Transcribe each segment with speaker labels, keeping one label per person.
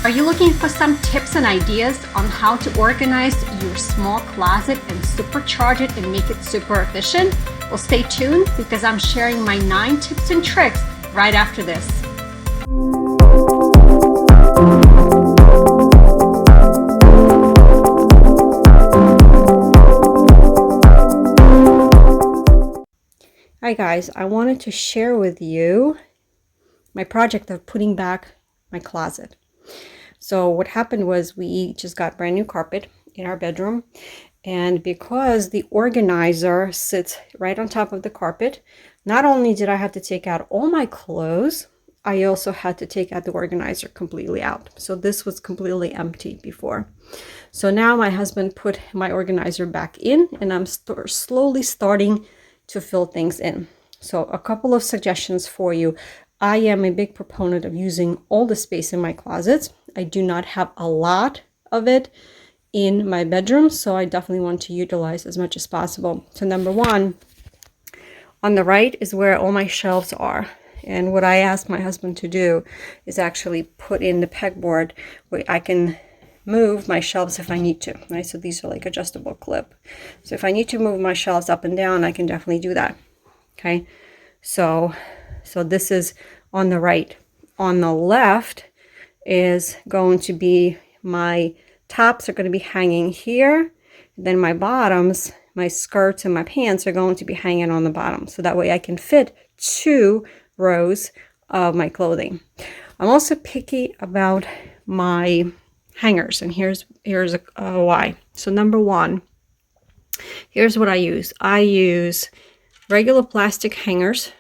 Speaker 1: Are you looking for some tips and ideas on how to organize your small closet and supercharge it and make it super efficient? Well, stay tuned because I'm sharing my 9 tips and tricks right after this. Hi guys, I wanted to share with you my project of putting back my closet. So what happened was we just got brand new carpet in our bedroom, and because the organizer sits right on top of the carpet, not only did I have to take out all my clothes, I also had to take out the organizer completely out. So this was completely empty before. So now my husband put my organizer back in, and I'm slowly starting to fill things in. So a couple of suggestions for you. I am a big proponent of using all the space in my closets. I do not have a lot of it in my bedroom, so I definitely want to utilize as much as possible. So number one, on the right is where all my shelves are. And what I asked my husband to do is actually put in the pegboard where I can move my shelves if I need to, right? So these are like adjustable clip. So if I need to move my shelves up and down, I can definitely do that. Okay. So this is on the right. On the left is going to be my tops are going to be hanging here. Then my bottoms, my skirts and my pants are going to be hanging on the bottom. So that way I can fit 2 rows of my clothing. I'm also picky about my hangers, and here's why. So number one, here's what I use. I use regular plastic hangers.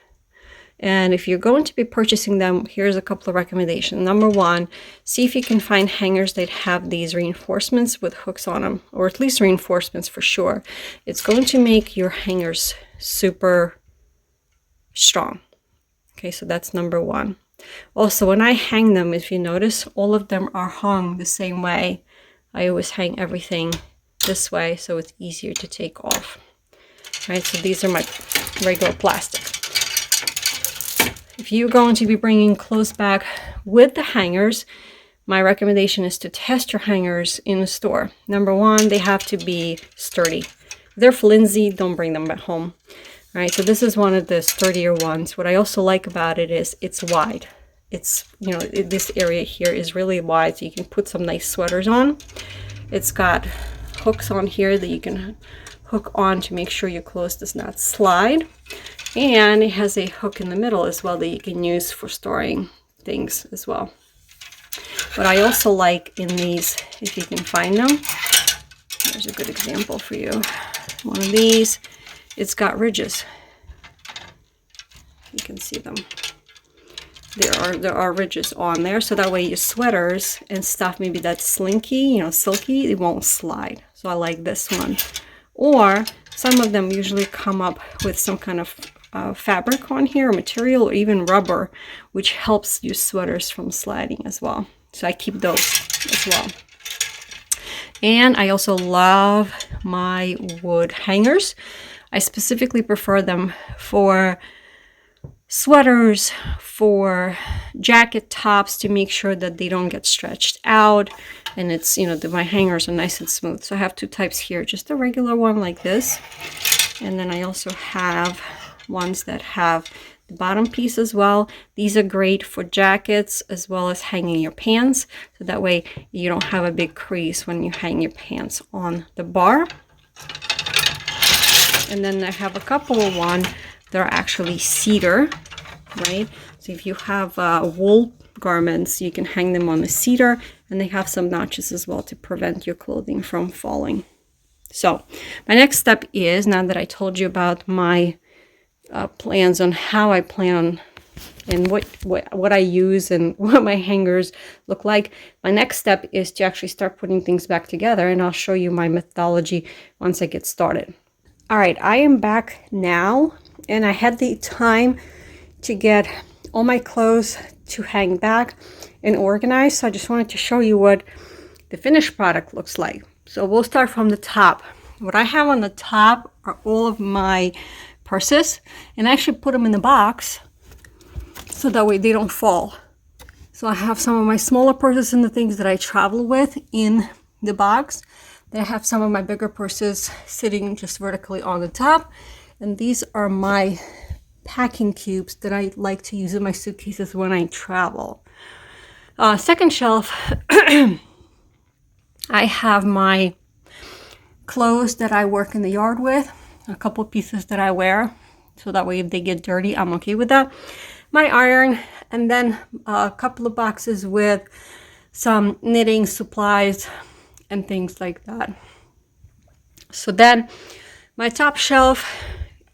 Speaker 1: And if you're going to be purchasing them, here's a couple of recommendations. Number one, see if you can find hangers that have these reinforcements with hooks on them, or at least reinforcements for sure. It's going to make your hangers super strong. Okay, so that's number one. Also, when I hang them, if you notice, all of them are hung the same way. I always hang everything this way so it's easier to take off. All right, so these are my regular plastic. If you're going to be bringing clothes back with the hangers, my recommendation is to test your hangers in the store. Number one, they have to be sturdy. If they're flimsy, don't bring them back home. All right, so this is one of the sturdier ones. What I also like about it is it's wide. It's, you know, this area here is really wide, so you can put some nice sweaters on. It's got hooks on here that you can hook on to make sure your clothes does not slide. And it has a hook in the middle as well that you can use for storing things as well. What I also like in these, if you can find them, here's a good example for you. One of these, it's got ridges. You can see them. There are ridges on there, so that way your sweaters and stuff, maybe that's slinky, you know, silky, it won't slide. So I like this one. Or some of them usually come up with some kind of fabric on here, or material, or even rubber, which helps your sweaters from sliding as well. So I keep those as well. And I also love my wood hangers. I specifically prefer them for sweaters, for jacket tops, to make sure that they don't get stretched out, and it's, you know, my hangers are nice and smooth. So I have 2 types here, just a regular one like this, and then I also have ones that have the bottom piece as well. These are great for jackets as well as hanging your pants, so that way you don't have a big crease when you hang your pants on the bar. And then I have a couple of ones that are actually cedar, right? So if you have wool garments, you can hang them on the cedar, and they have some notches as well to prevent your clothing from falling. So my next step is, now that I told you about my plans on how I plan on and what I use and what my hangers look like, my next step is to actually start putting things back together, and I'll show you my methodology once I get started. All right, I am back now, and I had the time to get all my clothes to hang back and organize. So I just wanted to show you what the finished product looks like. So we'll start from the top. What I have on the top are all of my purses, and I actually put them in the box so that way they don't fall. So I have some of my smaller purses and the things that I travel with in the box. Then I have some of my bigger purses sitting just vertically on the top. And these are my packing cubes that I like to use in my suitcases when I travel. Second shelf, I have my clothes that I work in the yard with, a couple pieces that I wear, so that way if they get dirty, I'm okay with that. My iron, and then a couple of boxes with some knitting supplies and things like that. So then my top shelf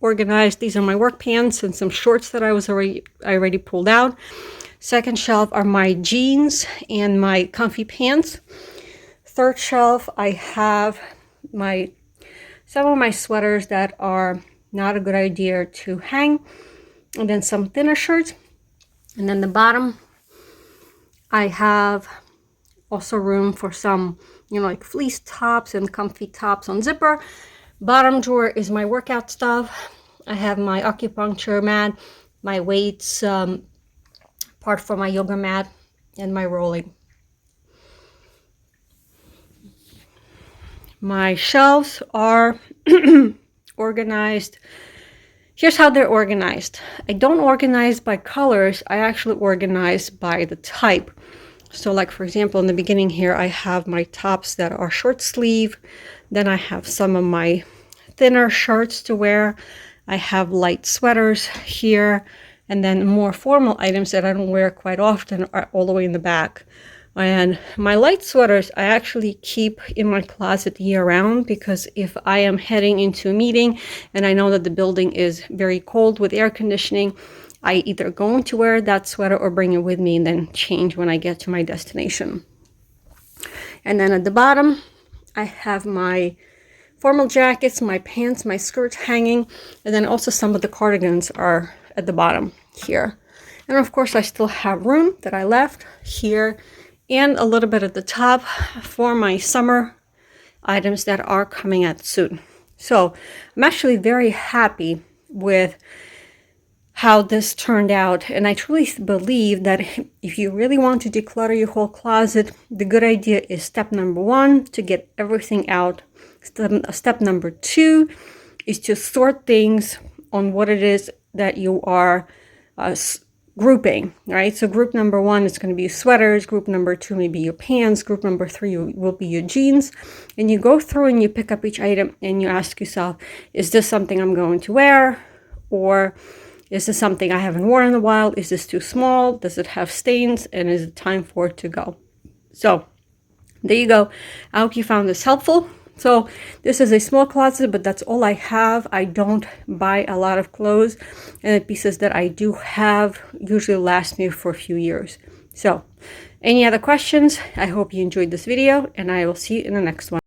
Speaker 1: organized, these are my work pants and some shorts that I already pulled out. Second shelf are my jeans and my comfy pants. Third shelf, I have some of my sweaters that are not a good idea to hang, and then some thinner shirts. And then the bottom, I have also room for some, like fleece tops and comfy tops on zipper. Bottom drawer is my workout stuff. I have my acupuncture mat, my weights, part for my yoga mat, and my rolling. My shelves are organized. Here's how they're organized. I don't organize by colors. I actually organize by the type. So like, for example, in the beginning here, I have my tops that are short sleeve. Then I have some of my thinner shirts to wear. I have light sweaters here. And then more formal items that I don't wear quite often are all the way in the back. And my light sweaters I actually keep in my closet year-round, because if I am heading into a meeting and I know that the building is very cold with air conditioning, I either going to wear that sweater or bring it with me and then change when I get to my destination. And then at the bottom, I have my formal jackets, my pants, my skirts hanging, and then also some of the cardigans are at the bottom here. And of course, I still have room that I left here and a little bit at the top for my summer items that are coming out soon. So I'm actually very happy with how this turned out. And I truly believe that if you really want to declutter your whole closet, the good idea is step number 1, to get everything out. Step number 2 is to sort things on what it is that you are grouping, right? So group number 1 is going to be sweaters, group number 2 may be your pants, group number 3 will be your jeans. And you go through and you pick up each item and you ask yourself, is this something I'm going to wear? Or is this something I haven't worn in a while? Is this too small? Does it have stains? And is it time for it to go? So there you go. I hope you found this helpful. So this is a small closet, but that's all I have. I don't buy a lot of clothes, and the pieces that I do have usually last me for a few years. So any other questions? I hope you enjoyed this video, and I will see you in the next one.